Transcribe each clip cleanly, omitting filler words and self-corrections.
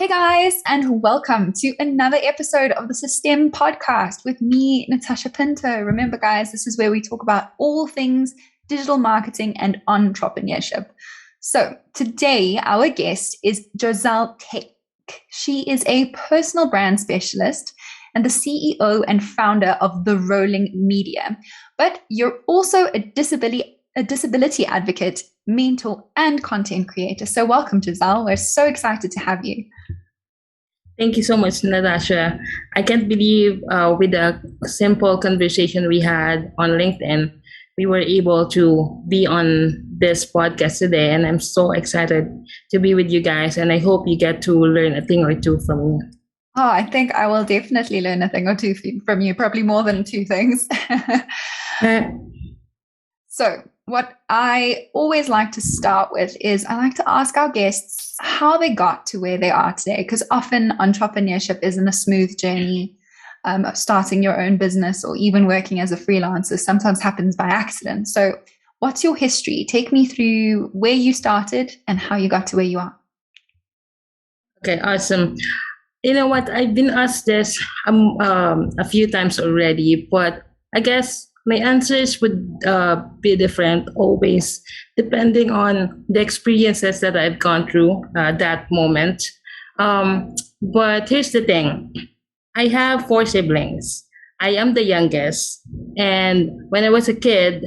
Hey guys, and welcome to another episode of the Systeme podcast with me, Natasha Pinto. Remember, guys, this is where we talk about all things digital marketing and entrepreneurship. So today, our guest is Jozelle Tech. She is a personal brand specialist and the CEO and founder of The Rolling Media. But you're also a disability advocate, mentor, and content creator. So welcome, Jozelle. We're so excited to have you. Thank you so much, Natasha. I can't believe with the simple conversation we had on LinkedIn, we were able to be on this podcast today. And I'm so excited to be with you guys. And I hope you get to learn a thing or two from me. Oh, I think I will definitely learn a thing or two from you, probably more than two things. So what I always like to start with is I like to ask our guests how they got to where they are today, because often entrepreneurship isn't a smooth journey. Starting your own business or even working as a freelancer sometimes happens by accident. So what's your history? Take me through where you started and how you got to where you are. Okay, awesome. You know what? I've been asked this a few times already, but I guess my answers would be different always, depending on the experiences that I've gone through that moment. But here's the thing. I have four siblings. I am the youngest. And when I was a kid,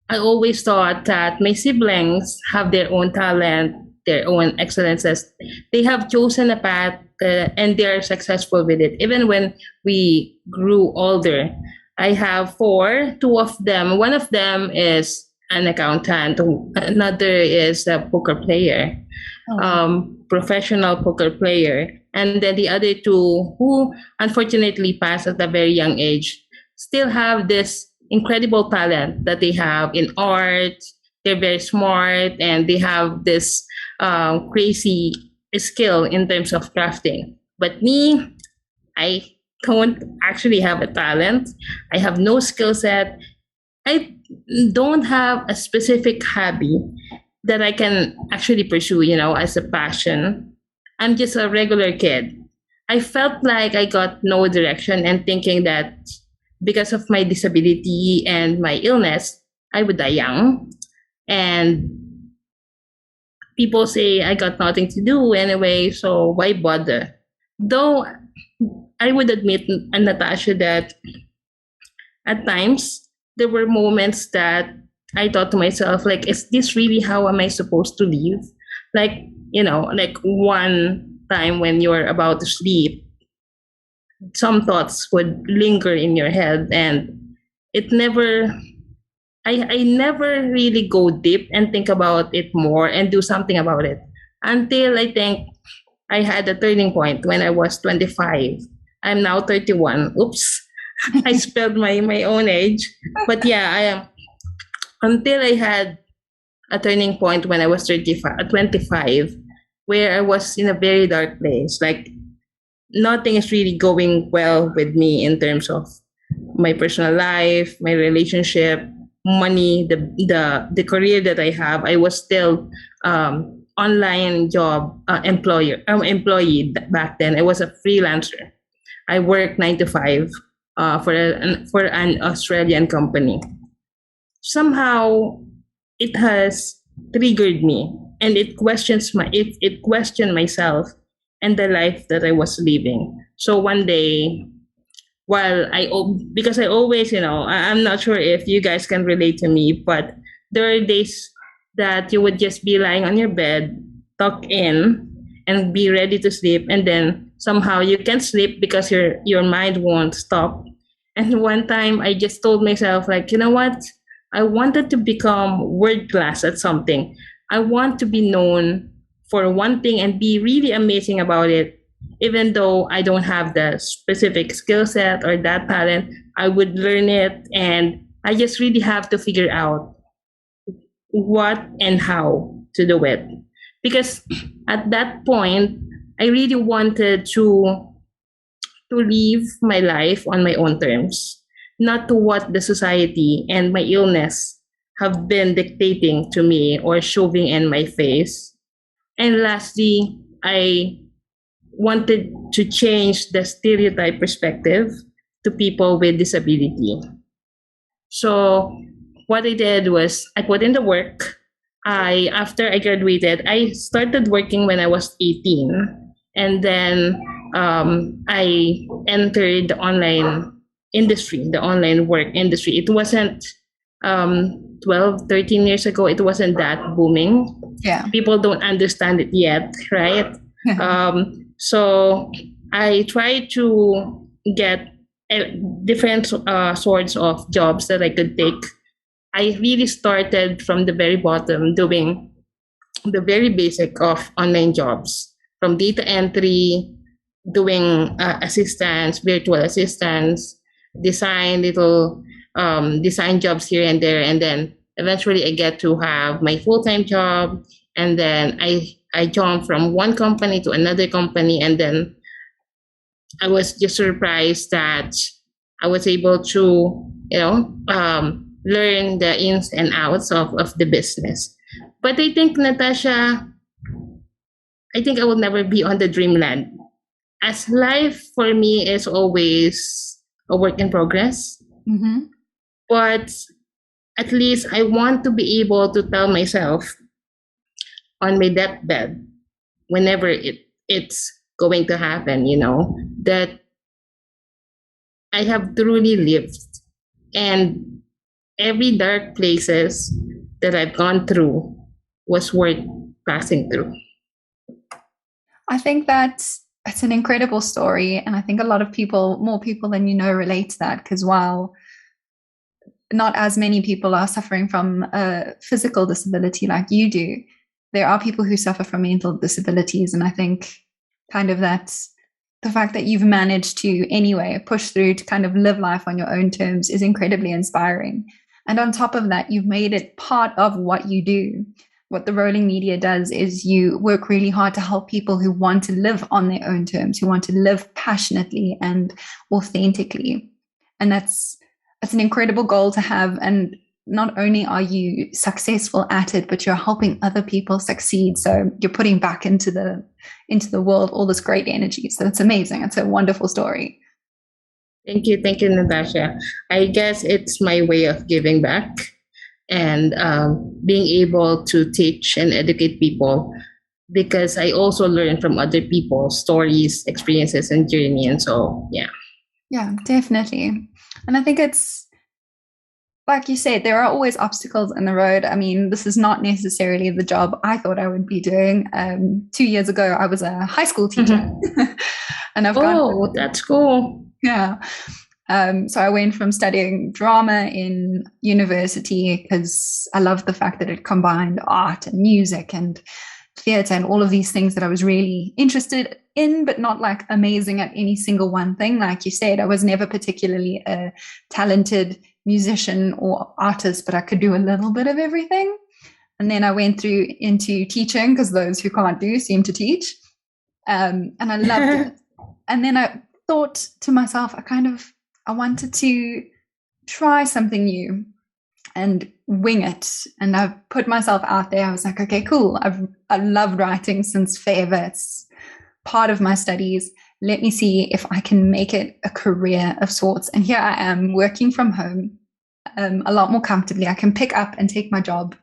I always thought that my siblings have their own talent, their own excellences. They have chosen a path and they are successful with it. Even when we grew older, I have four, two of them. One of them is an accountant. Another is a poker player, professional poker player. And then the other two, who unfortunately passed at a very young age, still have this incredible talent that they have in art. They're very smart and they have this crazy skill in terms of crafting. But me, I don't actually have a talent. I have no skill set. I don't have a specific hobby that I can actually pursue, as a passion. I'm just a regular kid. I felt like I got no direction and thinking that because of my disability and my illness, I would die young. And people say I got nothing to do anyway, so why bother? Though I would admit, Natasha, that at times there were moments that I thought to myself, like, is this really how am I supposed to live? Like, like one time when you're about to sleep, some thoughts would linger in your head and it never, I never really go deep and think about it more and do something about it until I think I had a turning point when I was 25. I'm now 31. Oops, I spelled my own age. But yeah, I am. Until I had a turning point when I was 25, where I was in a very dark place. Like nothing is really going well with me in terms of my personal life, my relationship, money, the career that I have. I was still online job employee back then. I was a freelancer. I work 9 to 5 for an Australian company. Somehow, it has triggered me, and it questioned myself and the life that I was living. So one day, because I always, I'm not sure if you guys can relate to me, but there are days that you would just be lying on your bed, tuck in, and be ready to sleep, and then somehow you can't sleep because your mind won't stop. And one time I just told myself, like, you know what? I wanted to become world class at something. I want to be known for one thing and be really amazing about it. Even though I don't have the specific skill set or that talent, I would learn it. And I just really have to figure out what and how to do it. Because at that point, I really wanted to live my life on my own terms, not to what the society and my illness have been dictating to me or shoving in my face. And lastly, I wanted to change the stereotype perspective to people with disability. So what I did was I put in the work. After I graduated, I started working when I was 18, and then I entered the online industry, the online work industry. It wasn't 12, 13 years ago. It wasn't that booming. Yeah. People don't understand it yet, right? So I try to get different sorts of jobs that I could take. I really started from the very bottom, doing the very basic of online jobs, from data entry, doing assistance, virtual assistance, little design jobs here and there, and then eventually I get to have my full-time job, and then I jump from one company to another company, and then I was just surprised that I was able to, learn the ins and outs of the business. But I think, Natasha, I think I will never be on the dreamland. As life for me is always a work in progress. Mm-hmm. But at least I want to be able to tell myself on my deathbed, whenever it's going to happen, that I have truly lived, and every dark places that I've gone through was worth passing through. I think that it's an incredible story, and I think a lot of people, more people than you know, relate to that, because while not as many people are suffering from a physical disability like you do, there are people who suffer from mental disabilities. And I think kind of that's the fact that you've managed to anyway push through to kind of live life on your own terms is incredibly inspiring. And on top of that, you've made it part of what you do. What the Rolling Media does is you work really hard to help people who want to live on their own terms, who want to live passionately and authentically. And that's an incredible goal to have. And not only are you successful at it, but you're helping other people succeed. So you're putting back into the world all this great energy. So it's amazing. It's a wonderful story. Thank you, Natasha. I guess it's my way of giving back and being able to teach and educate people, because I also learn from other people's stories, experiences, and journey. And so, yeah. Yeah, definitely. And I think it's, like you said, there are always obstacles in the road. I mean, this is not necessarily the job I thought I would be doing. 2 years ago, I was a high school teacher. Mm-hmm. And that's cool. Yeah. So I went from studying drama in university because I loved the fact that it combined art and music and theatre and all of these things that I was really interested in, but not like amazing at any single one thing. Like you said, I was never particularly a talented musician or artist, but I could do a little bit of everything. And then I went through into teaching, because those who can't do seem to teach. And I loved it. And then I thought to myself, I wanted to try something new and wing it. And I put myself out there. I was like, okay, cool. I've loved writing since forever. It's part of my studies. Let me see if I can make it a career of sorts. And here I am working from home a lot more comfortably. I can pick up and take my job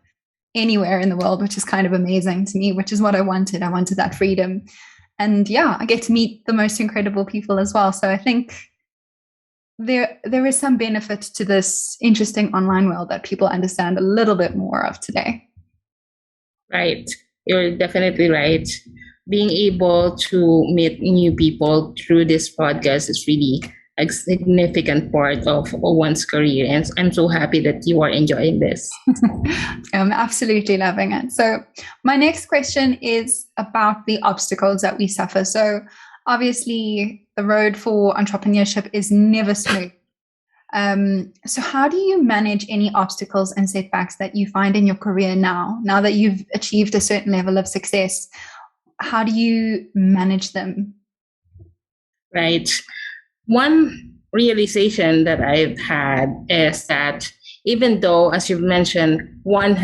anywhere in the world, which is kind of amazing to me, which is what I wanted. I wanted that freedom. And yeah, I get to meet the most incredible people as well. So I think there is some benefit to this interesting online world that people understand a little bit more of today. Right. You're definitely right. Being able to meet new people through this podcast is really a significant part of one's career. And I'm so happy that you are enjoying this. I'm absolutely loving it. So my next question is about the obstacles that we suffer. So obviously the road for entrepreneurship is never smooth. So how do you manage any obstacles and setbacks that you find in your career now that you've achieved a certain level of success? How do you manage them? Right. One realization that I've had is that even though, as you've mentioned, one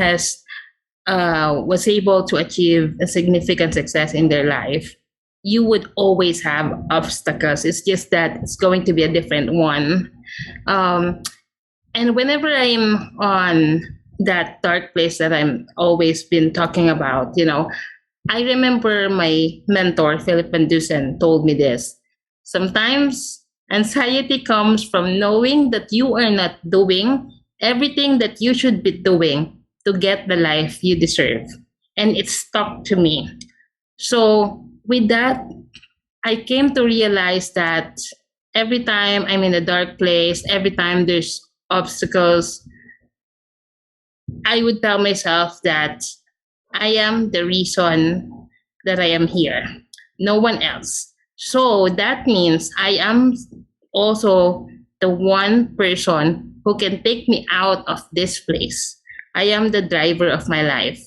was able to achieve a significant success in their life, you would always have obstacles. It's just that it's going to be a different one. Um, and whenever I'm on that dark place that I'm always been talking about, I remember my mentor, Philip VanDusen, told me this. Sometimes anxiety comes from knowing that you are not doing everything that you should be doing to get the life you deserve. And it stuck to me. So, with that, I came to realize that every time I'm in a dark place, every time there's obstacles, I would tell myself that I am the reason that I am here, no one else. So that means I am also the one person who can take me out of this place. I am the driver of my life.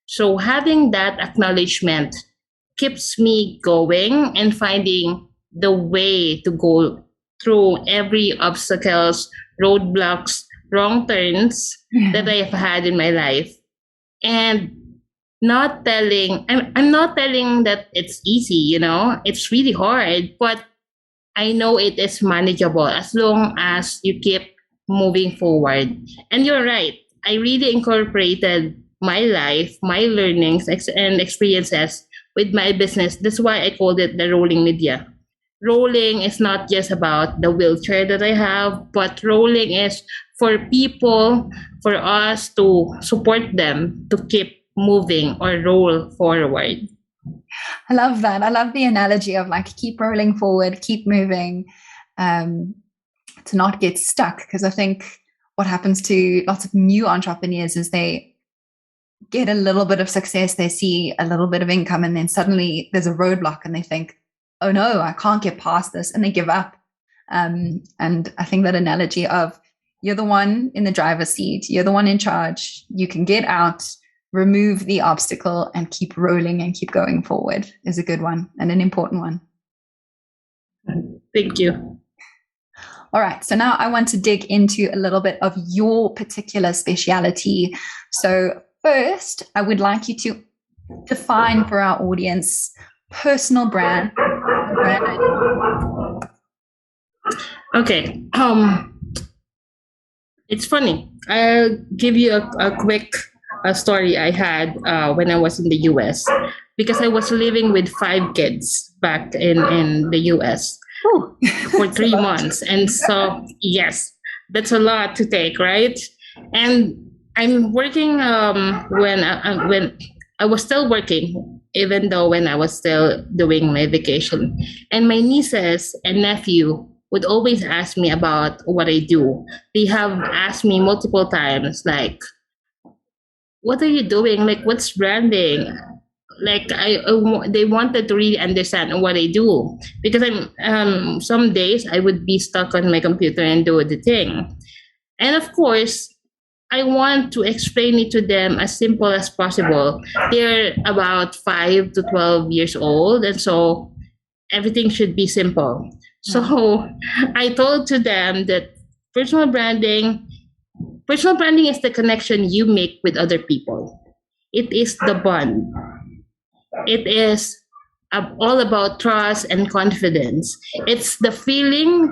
So having that acknowledgement keeps me going and finding the way to go through every obstacles, roadblocks, wrong turns that I have had in my life. And I'm not telling that it's easy, it's really hard, but I know it is manageable as long as you keep moving forward. And you're right, I really incorporated my life, my learnings and experiences with my business. That's why I called it the rolling media. Rolling is not just about the wheelchair that I have, but rolling is for people, for us to support them to keep moving or roll forward. I love that. I love the analogy of like keep rolling forward, keep moving, to not get stuck. Because I think what happens to lots of new entrepreneurs is they get a little bit of success, they see a little bit of income, and then suddenly there's a roadblock and they think, oh no, I can't get past this, and they give up. And I think that analogy of you're the one in the driver's seat, you're the one in charge, you can get out, remove the obstacle, and keep rolling and keep going forward is a good one and an important one. Thank you. All right. So now I want to dig into a little bit of your particular speciality. So first, I would like you to define for our audience personal brand. Okay. It's funny. I'll give you a quick story I had when I was in the US, because I was living with 5 kids back in the US for 3 months. And so, yes, that's a lot to take, right? And I'm working when I was still working, even though when I was still doing my vacation. And my nieces and nephew would always ask me about what I do. They have asked me multiple times, like, what are you doing? Like, what's branding? Like, they wanted to really understand what I do, because some days I would be stuck on my computer and do the thing. And of course, I want to explain it to them as simple as possible. They're about 5 to 12 years old, and so everything should be simple. So I told to them that personal branding is the connection you make with other people. It is the bond. It is all about trust and confidence. It's the feeling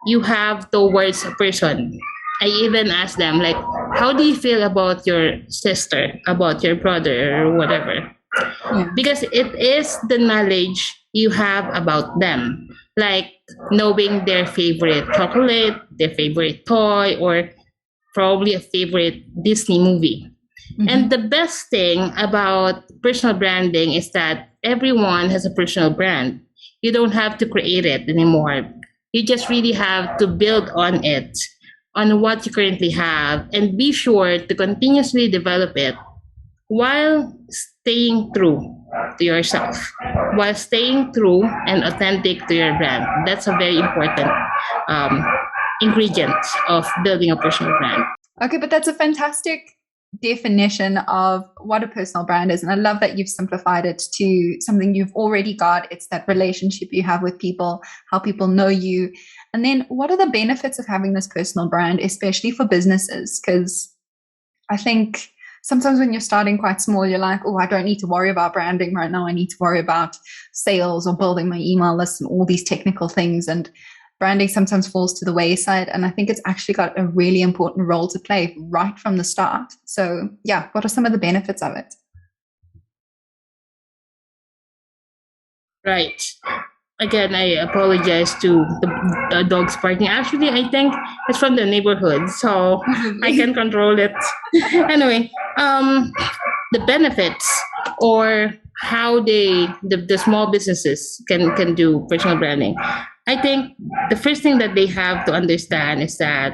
you have towards a person. I even asked them, like, how do you feel about your sister, about your brother, or whatever? Yeah. Because it is the knowledge you have about them, like knowing their favorite chocolate, their favorite toy, or probably a favorite Disney movie. Mm-hmm. And the best thing about personal branding is that everyone has a personal brand. You don't have to create it anymore. You just really have to build on it, on what you currently have, and be sure to continuously develop it while staying true to yourself, while staying true and authentic to your brand. That's a very important ingredient of building a personal brand. Okay, but that's a fantastic definition of what a personal brand is. And I love that you've simplified it to something you've already got. It's that relationship you have with people, how people know you. And then what are the benefits of having this personal brand, especially for businesses? Because I think sometimes when you're starting quite small, you're like, oh, I don't need to worry about branding right now. I need to worry about sales or building my email list and all these technical things. And branding sometimes falls to the wayside. And I think it's actually got a really important role to play right from the start. So, yeah, what are some of the benefits of it? Right. Again, I apologize to the dogs barking. Actually, I think it's from the neighborhood, so I can control it. Anyway, the benefits or how the small businesses can do personal branding. I think the first thing that they have to understand is that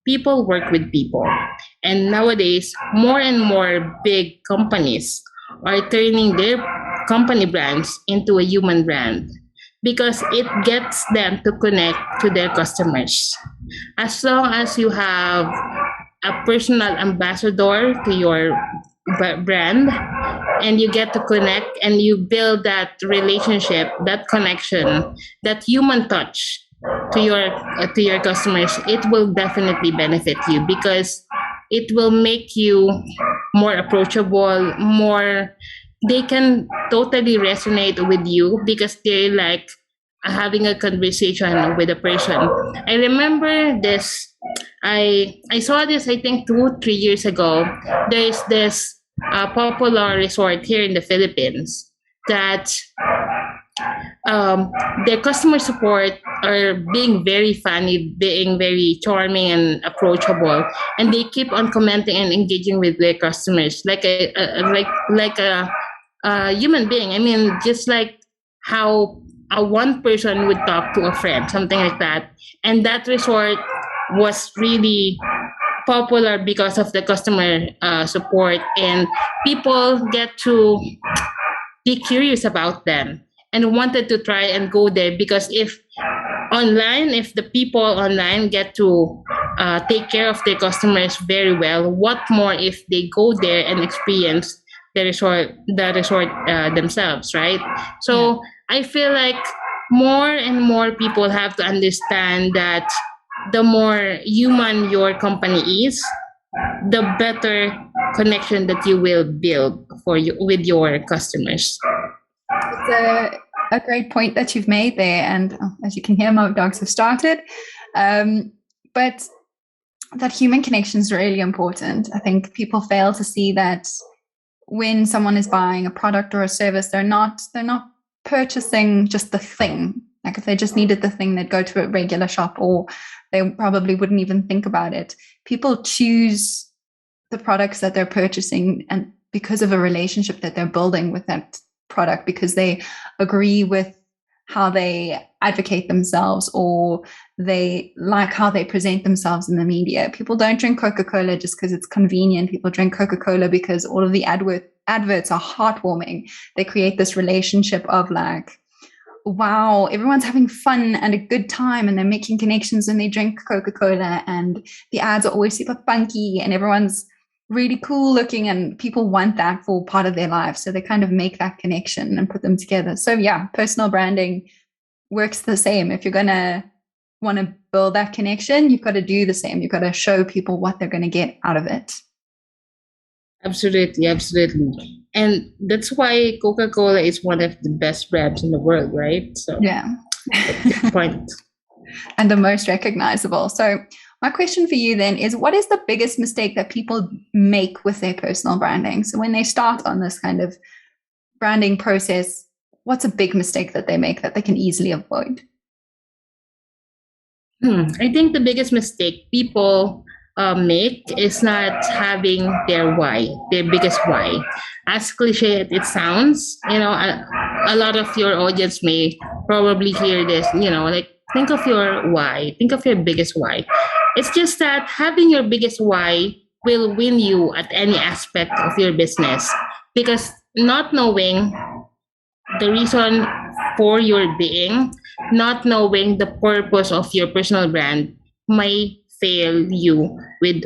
people work with people. And nowadays, more and more big companies are turning their company brands into a human brand because it gets them to connect to their customers. As long as you have a personal ambassador to your brand and you get to connect and you build that relationship, that connection, that human touch to your customers, it will definitely benefit you because it will make you more approachable, more they can totally resonate with you because they're like having a conversation with a person. I remember this. I saw this. I think 2 3 years ago. There's this popular resort here in the Philippines that um, their customer support are being very funny, being very charming and approachable, and they keep on commenting and engaging with their customers like a human being. I mean, just like how a one person would talk to a friend, something like that. And that resort was really popular because of the customer support, and people get to be curious about them and wanted to try and go there because if the people online get to take care of their customers very well, what more if they go there and experience the resort themselves, right? So I feel like more and more people have to understand that the more human your company is, the better connection that you will build for you with your customers. It's a great point that you've made there. And as you can hear, my dogs have started. But that human connection is really important. I think people fail to see that when someone is buying a product or a service, they're not purchasing just the thing. Like if they just needed the thing, they'd go to a regular shop or they probably wouldn't even think about it. People choose the products that they're purchasing and because of a relationship that they're building with that product, because they agree with how they advocate themselves or they like how they present themselves in the media. People don't drink Coca-Cola just because it's convenient. People drink Coca-Cola because all of the adverts are heartwarming. They create this relationship of like, wow, everyone's having fun and a good time and they're making connections when they drink Coca-Cola, and the ads are always super funky and everyone's really cool looking and people want that for part of their life. So they kind of make that connection and put them together. So yeah, personal branding works the same. If you're going to want to build that connection, you've got to do the same. You've got to show people what they're going to get out of it. Absolutely, absolutely. And that's why Coca-Cola is one of the best brands in the world, right? So yeah. Good point. And the most recognizable. So my question for you then is, what is the biggest mistake that people make with their personal branding? So when they start on this kind of branding process, what's a big mistake that they make that they can easily avoid? I think the biggest mistake people make is not having their biggest why. As cliche as it sounds, a lot of your audience may probably hear this, like think of your why, think of your biggest why. It's just that having your biggest why will win you at any aspect of your business because not knowing the reason for your being, not knowing the purpose of your personal brand may fail you with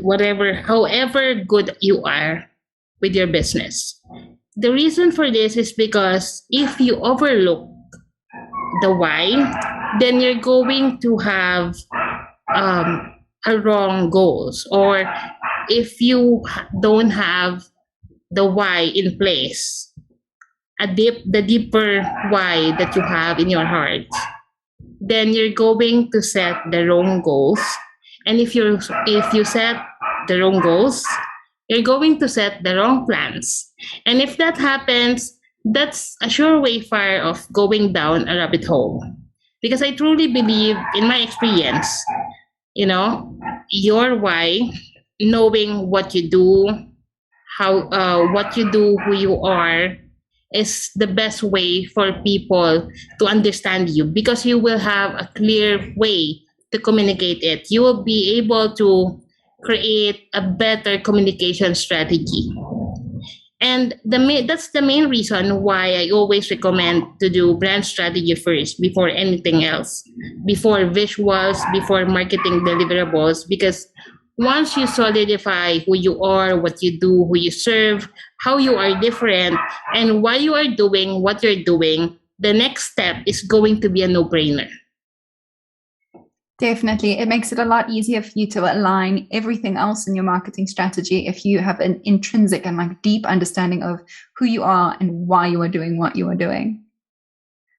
however good you are with your business. The reason for this is because if you overlook the why, then you're going to have a wrong goals, or if you don't have the why in place, the deeper why that you have in your heart, then you're going to set the wrong goals. And if you set the wrong goals, you're going to set the wrong plans. And if that happens, that's a sure way far of going down a rabbit hole. Because I truly believe, in my experience, your why, knowing what you do, what you do, who you are, is the best way for people to understand you, because you will have a clear way to communicate it. You will be able to create a better communication strategy. And that's the main reason why I always recommend to do brand strategy first before anything else, before visuals, before marketing deliverables. Because once you solidify who you are, what you do, who you serve, how you are different, and why you are doing what you're doing, the next step is going to be a no-brainer. Definitely. It makes it a lot easier for you to align everything else in your marketing strategy if you have an intrinsic and like deep understanding of who you are and why you are doing what you are doing.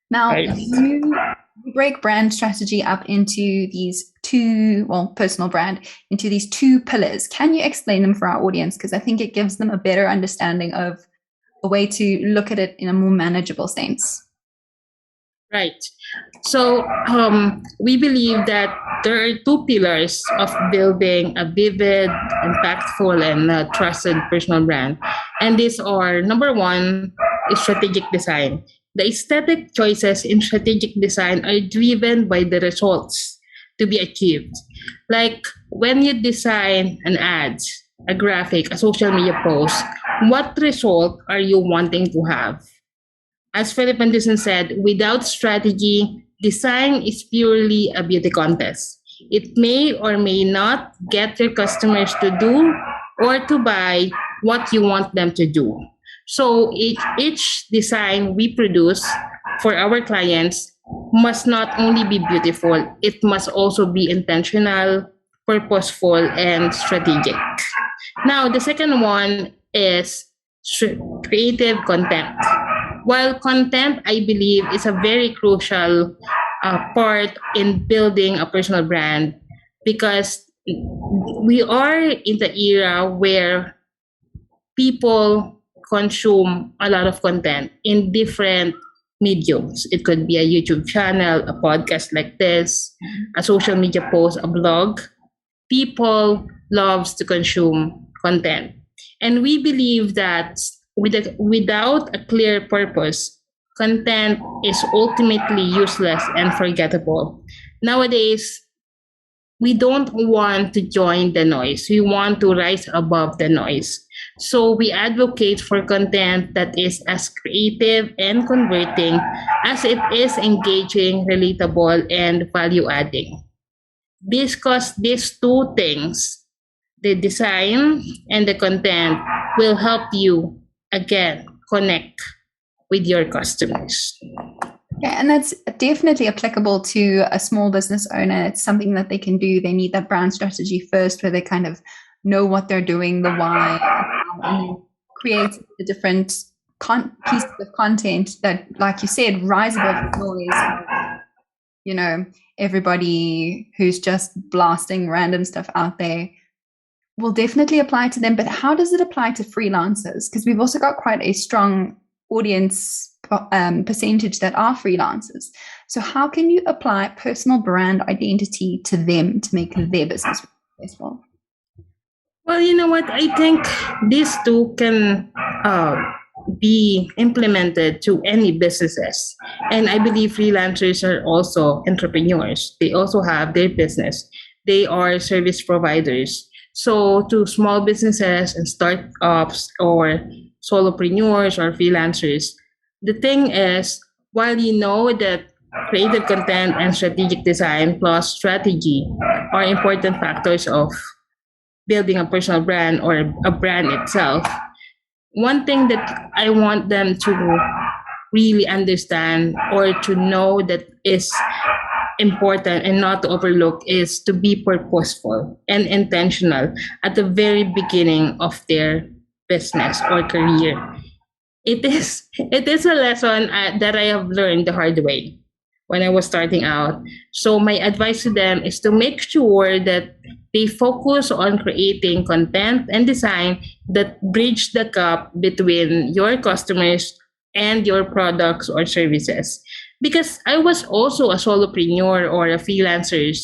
Now, you break brand strategy up into these personal brand, into these two pillars. Can you explain them for our audience? Because I think it gives them a better understanding of a way to look at it in a more manageable sense. Right. So we believe that there are two pillars of building a vivid, impactful, and trusted personal brand. And these are, number one, is strategic design. The aesthetic choices in strategic design are driven by the results to be achieved. Like when you design an ad, a graphic, a social media post, what result are you wanting to have? As VanDusen said, without strategy, design is purely a beauty contest. It may or may not get your customers to do or to buy what you want them to do. So each design we produce for our clients must not only be beautiful, it must also be intentional, purposeful, and strategic. Now, the second one is creative content. While content, I believe, is a very crucial part in building a personal brand, because we are in the era where people consume a lot of content in different mediums. It could be a YouTube channel, a podcast like this, a social media post, a blog. People loves to consume content. And we believe that without a clear purpose, content is ultimately useless and forgettable. Nowadays, we don't want to join the noise. We want to rise above the noise. So we advocate for content that is as creative and converting as it is engaging, relatable, and value adding. Because these two things, the design and the content, will help you again connect with your customers. Yeah, and that's definitely applicable to a small business owner. It's something that they can do. They need that brand strategy first, where they kind of know what they're doing, the why, and create the different pieces of content that, like you said, rise above the noise. You know, everybody who's just blasting random stuff out there will definitely apply to them. But how does it apply to freelancers? Because we've also got quite a strong audience percentage that are freelancers. So how can you apply personal brand identity to them to make their business successful? Well, you know what? I think these two can be implemented to any businesses. And I believe freelancers are also entrepreneurs. They also have their business. They are service providers. So to small businesses and startups or solopreneurs or freelancers, the thing is, while you know that creative content and strategic design plus strategy are important factors of building a personal brand or a brand itself, one thing that I want them to really understand or to know that is important and not to overlook is to be purposeful and intentional at the very beginning of their business or career. It is a lesson that I have learned the hard way when I was starting out. So my advice to them is to make sure that they focus on creating content and design that bridge the gap between your customers and your products or services. Because I was also a solopreneur or a freelancer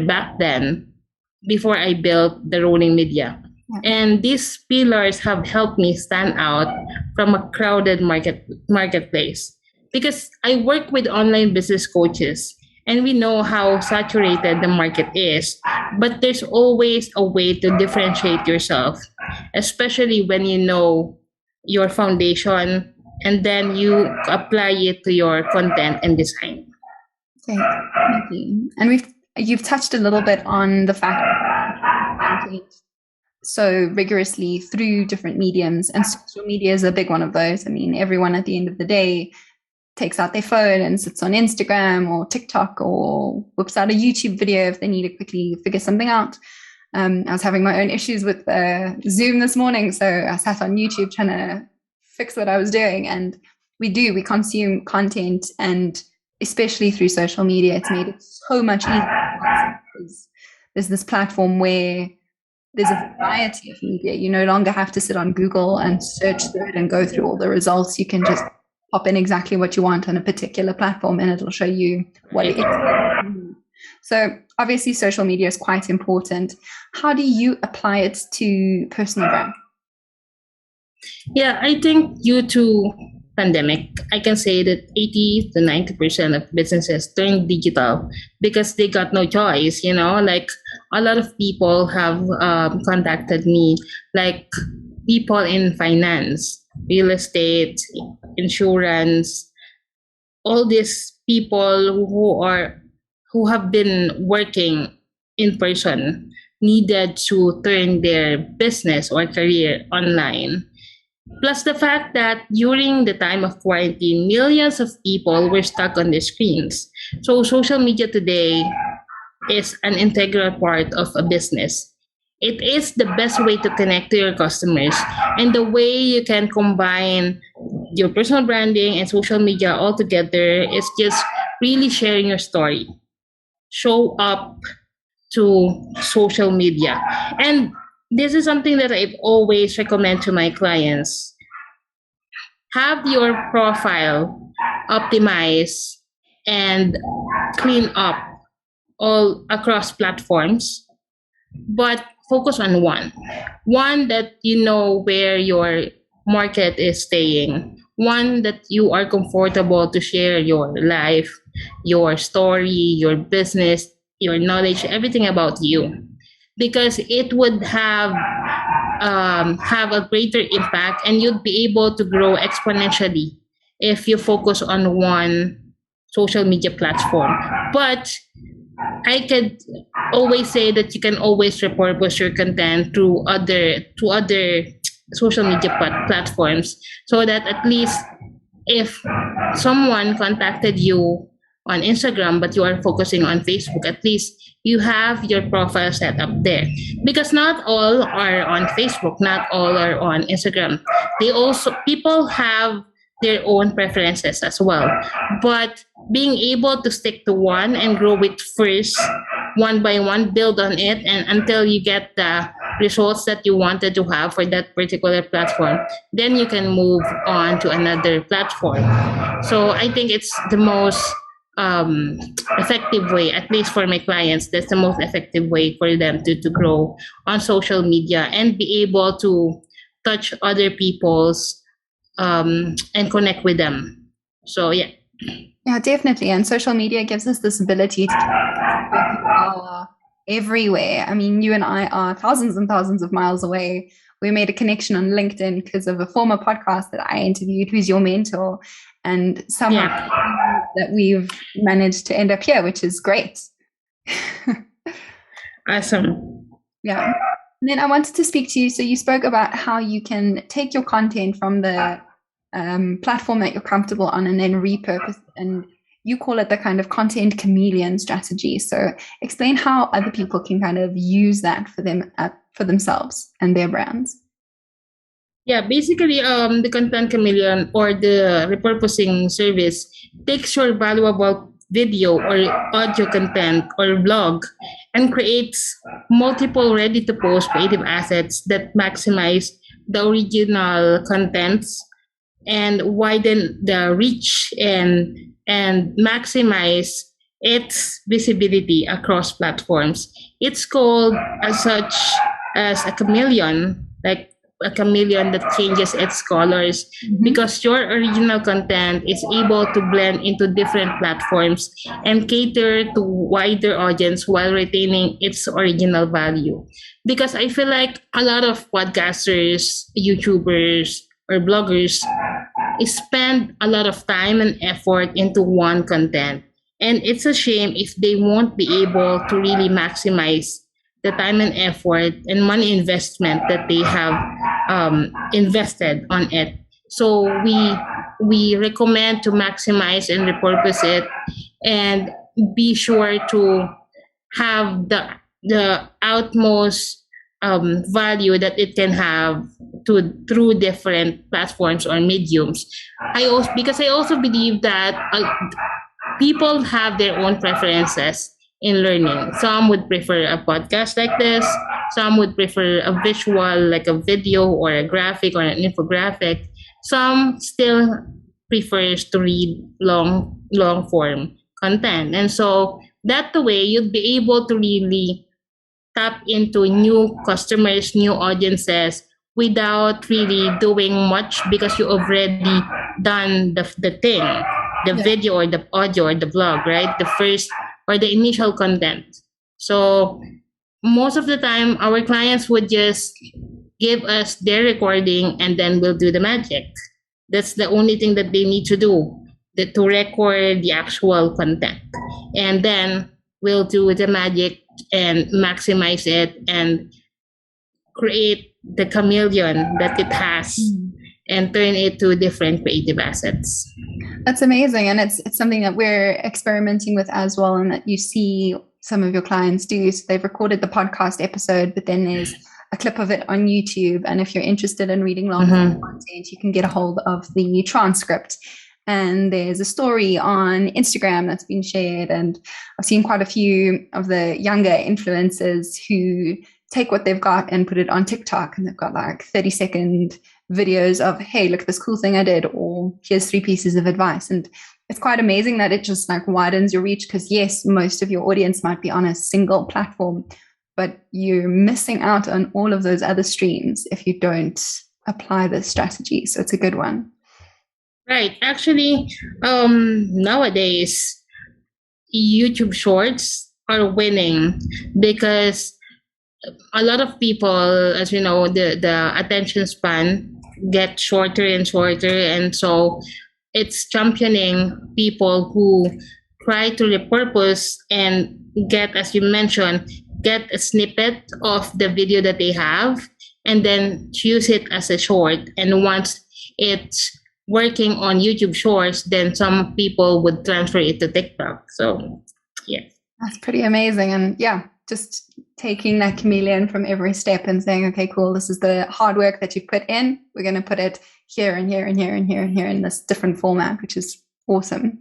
back then before I built the rolling media. And these pillars have helped me stand out from a crowded marketplace because I work with online business coaches and we know how saturated the market is, but there's always a way to differentiate yourself, especially when you know your foundation and then you apply it to your content and design. Okay, thank you. And you've touched a little bit on the fact that so rigorously through different mediums, and social media is a big one of those. I mean, everyone at the end of the day takes out their phone and sits on Instagram or TikTok or whips out a YouTube video if they need to quickly figure something out. I was having my own issues with Zoom this morning, so I sat on YouTube trying to fix what I was doing. And we consume content, and especially through social media, it's made it so much easier. There's this platform where there's a variety of media. You no longer have to sit on Google and search through it and go through all the results. You can just pop in exactly what you want on a particular platform and it'll show you what it is. So obviously social media is quite important. How do you apply it to personal brand? Yeah, I think due to pandemic, I can say that 80 to 90% of businesses turned digital because they got no choice, like a lot of people have contacted me, like people in finance, real estate, insurance, all these people who have been working in person needed to turn their business or career online. Plus the fact that during the time of quarantine, millions of people were stuck on their screens. So social media today is an integral part of a business. It is the best way to connect to your customers, and the way you can combine your personal branding and social media all together is just really sharing your story. Show up to social media. And this is something that I always recommend to my clients. Have your profile optimized and clean up all across platforms, but focus on one that you know where your market is staying, one that you are comfortable to share your life, your story, your business, your knowledge, everything about you, because it would have a greater impact and you'd be able to grow exponentially if you focus on one social media platform. But I could always say that you can always repurpose your content to other social media platforms, so that at least if someone contacted you on Instagram but you are focusing on Facebook, at least you have your profile set up there. Because not all are on Facebook, not all are on Instagram. People have their own preferences as well. But being able to stick to one and grow it first, one by one, build on it, and until you get the results that you wanted to have for that particular platform, then you can move on to another platform. So I think it's the most effective way, at least for my clients, that's the most effective way for them to grow on social media and be able to touch other people's and connect with them. So yeah. Yeah, definitely. And social media gives us this ability to everywhere. I mean, you and I are thousands and thousands of miles away. We made a connection on LinkedIn because of a former podcast that I interviewed, who's your mentor, and somehow that we've managed to end up here, which is great. Awesome. Yeah. And then I wanted to speak to you. So you spoke about how you can take your content from the platform that you're comfortable on and then repurpose and you call it the kind of content chameleon strategy. So explain how other people can kind of use that for them, for themselves and their brands. Yeah, basically, the content chameleon or the repurposing service takes your valuable video or audio content or blog and creates multiple ready to post creative assets that maximize the original contents and widen the reach and maximize its visibility across platforms. It's called as such as a chameleon, like a chameleon that changes its colors because your original content is able to blend into different platforms and cater to wider audience while retaining its original value. Because I feel like a lot of podcasters, YouTubers, or bloggers spend a lot of time and effort into one content. And it's a shame if they won't be able to really maximize the time and effort and money investment that they have invested on it. So we recommend to maximize and repurpose it and be sure to have the utmost value that it can have to through different platforms or mediums. I also believe that people have their own preferences in learning. Some would prefer a podcast like this. Some would prefer a visual like a video or a graphic or an infographic. Some still prefers to read long form content. And so that the way you'd be able to really tap into new customers, new audiences without really doing much because you already done the thing, the video or the audio or the blog, right? The first or the initial content. So most of the time, our clients would just give us their recording and then we'll do the magic. That's the only thing that they need to do, to record the actual content. And then we'll do the magic and maximize it and create the chameleon that it has and turn it to different creative assets. That's amazing. And it's something that we're experimenting with as well, and that you see some of your clients do. So they've recorded the podcast episode, but then there's a clip of it on YouTube. And if you're interested in reading long form content, you can get a hold of the transcript. And there's a story on Instagram that's been shared. And I've seen quite a few of the younger influencers who take what they've got and put it on TikTok. And they've got like 30-second videos of, hey, look at this cool thing I did, or here's 3 pieces of advice. And it's quite amazing that it just like widens your reach, because yes, most of your audience might be on a single platform, but you're missing out on all of those other streams if you don't apply this strategy. So it's a good one. Right. Actually, nowadays, YouTube Shorts are winning because a lot of people, as you know, the attention span gets shorter and shorter. And so it's championing people who try to repurpose and get, as you mentioned, get a snippet of the video that they have and then use it as a short. And once it's working on YouTube Shorts, then some people would transfer it to TikTok. So, yeah. That's pretty amazing. And yeah, just taking that chameleon from every step and saying, okay, cool, this is the hard work that you put in. We're going to put it here and here and here and here and here in this different format, which is awesome.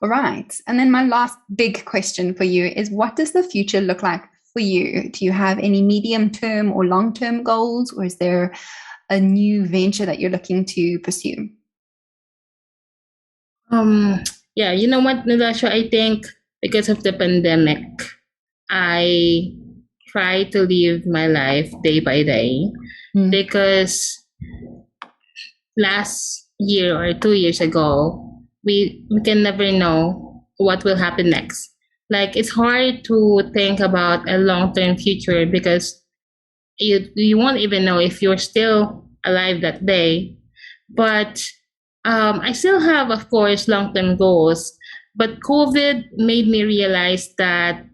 All right. And then my last big question for you is, what does the future look like for you? Do you have any medium-term or long-term goals, or is there a new venture that you're looking to pursue? Yeah, you know what, Natasha, I think because of the pandemic, I try to live my life day by day because last year or 2 years ago, we can never know what will happen next. Like, it's hard to think about a long-term future because you won't even know if you're still alive that day. But I still have, of course, long-term goals, but COVID made me realize that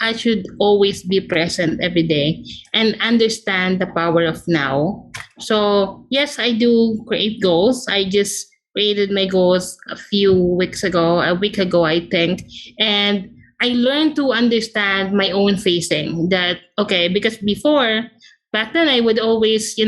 I should always be present every day and understand the power of now. So yes, I do create goals. I just created my goals a few weeks ago, a week ago, I think. And I learned to understand my own facing that, okay, because before, back then, I would always,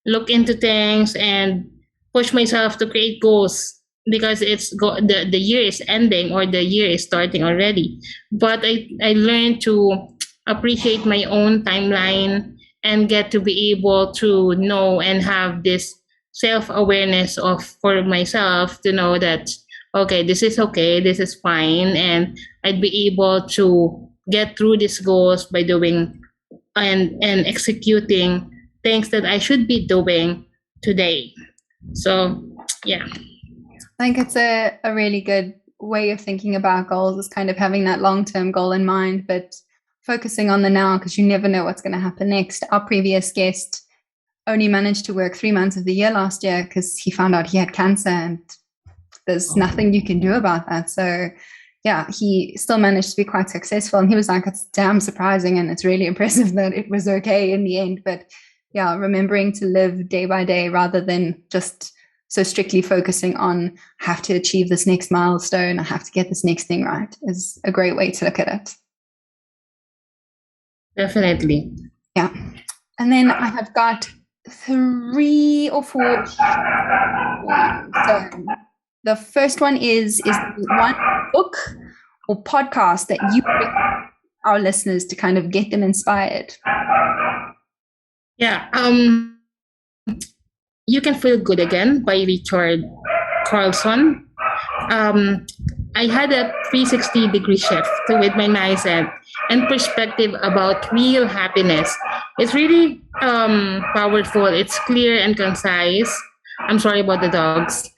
look into things and push myself to create goals because the year is ending or the year is starting already. But I learned to appreciate my own timeline and get to be able to know and have this self-awareness of for myself to know that okay, this is fine, and I'd be able to get through these goals by doing and executing things that I should be doing today. So yeah. I think it's a really good way of thinking about goals, is kind of having that long-term goal in mind, but focusing on the now, because you never know what's going to happen next. Our previous guest only managed to work 3 months of the year last year because he found out he had cancer, and there's nothing you can do about that. So yeah, he still managed to be quite successful. And he was like, it's damn surprising and it's really impressive that it was okay in the end. But yeah, remembering to live day by day rather than just so strictly focusing on have to achieve this next milestone, I have to get this next thing right, is a great way to look at it. Definitely. Yeah. And then I have got 3 or 4. So the first one is one book or podcast that you recommend our listeners to kind of get them inspired? Yeah. You Can Feel Good Again by Richard Carlson. I had a 360-degree shift with my mindset and perspective about real happiness. It's really powerful. It's clear and concise. I'm sorry about the dogs.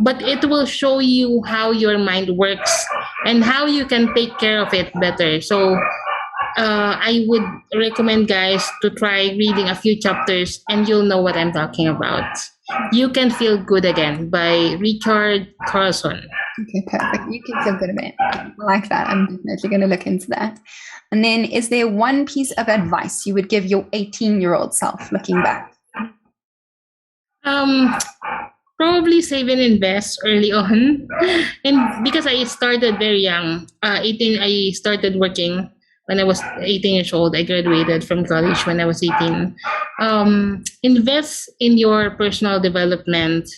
But it will show you how your mind works and how you can take care of it better. So I would recommend guys to try reading a few chapters and you'll know what I'm talking about. You Can Feel Good Again by Richard Carlson. Okay, perfect. You Can Feel Good Again. I like that. I'm definitely going to look into that. And then is there one piece of advice you would give your 18-year-old self looking back? Probably save and invest early on. And because I started very young, 18, I started working when I was 18 years old. I graduated from college when I was 18. Invest in your personal development.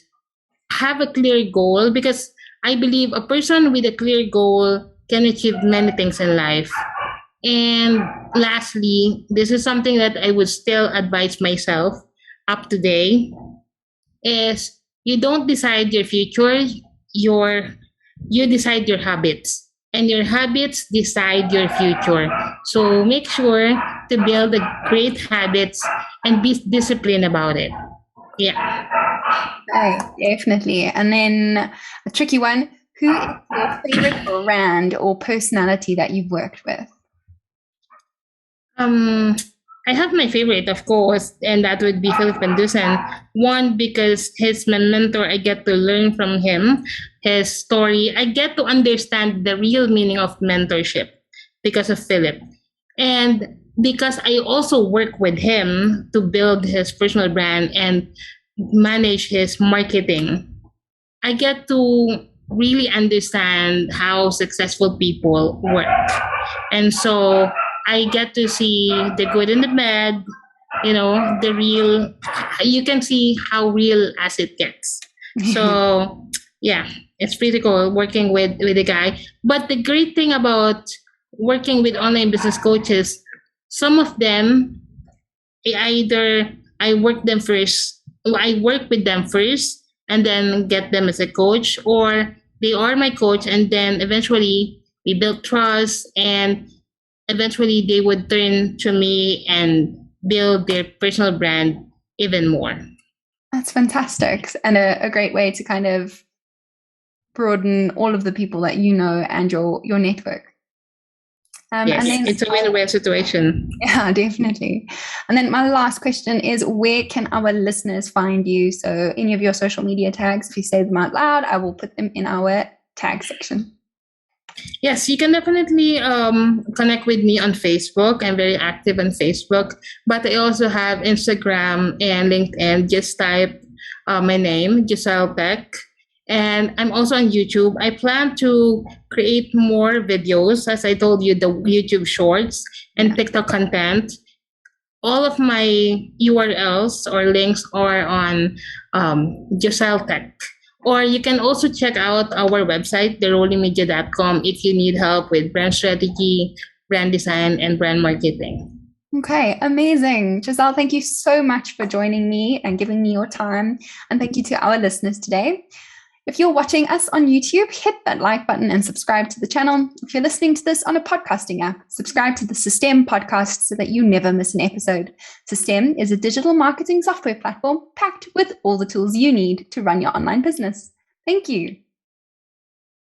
Have a clear goal, because I believe a person with a clear goal can achieve many things in life. And lastly, this is something that I would still advise myself up to date, is you don't decide your future, you decide your habits, and your habits decide your future. So make sure to build the great habits and be disciplined about it. Yeah. Right, definitely. And then a tricky one, who is your favorite brand or personality that you've worked with? I have my favorite, of course, and that would be VanDusen. One, because he's my mentor. I get to learn from him, his story. I get to understand the real meaning of mentorship because of Philip. And because I also work with him to build his personal brand and manage his marketing, I get to really understand how successful people work. And so I get to see the good and the bad, the real. You can see how real as it gets. So, yeah, it's pretty cool working with a guy. But the great thing about working with online business coaches, some of them, either I work with them first and then get them as a coach, or they are my coach and then eventually we build trust, and eventually they would turn to me and build their personal brand even more. That's fantastic, and a great way to kind of broaden all of the people that you know and your network. Yes, and then, it's a win-win situation. Yeah, definitely. And then my last question is, where can our listeners find you? So any of your social media tags, if you say them out loud, I will put them in our tag section. Yes, you can definitely connect with me on Facebook. I'm very active on Facebook, but I also have Instagram and LinkedIn. Just type my name, Jozelle Tech. And I'm also on YouTube. I plan to create more videos, as I told you, the YouTube shorts and TikTok content. All of my URLs or links are on Jozelle Tech. Or you can also check out our website, therolingmedia.com, if you need help with brand strategy, brand design, and brand marketing. Okay, amazing. Jozelle, thank you so much for joining me and giving me your time. And thank you to our listeners today. If you're watching us on YouTube, hit that like button and subscribe to the channel. If you're listening to this on a podcasting app, subscribe to the Systeme podcast so that you never miss an episode. Systeme is a digital marketing software platform packed with all the tools you need to run your online business. Thank you.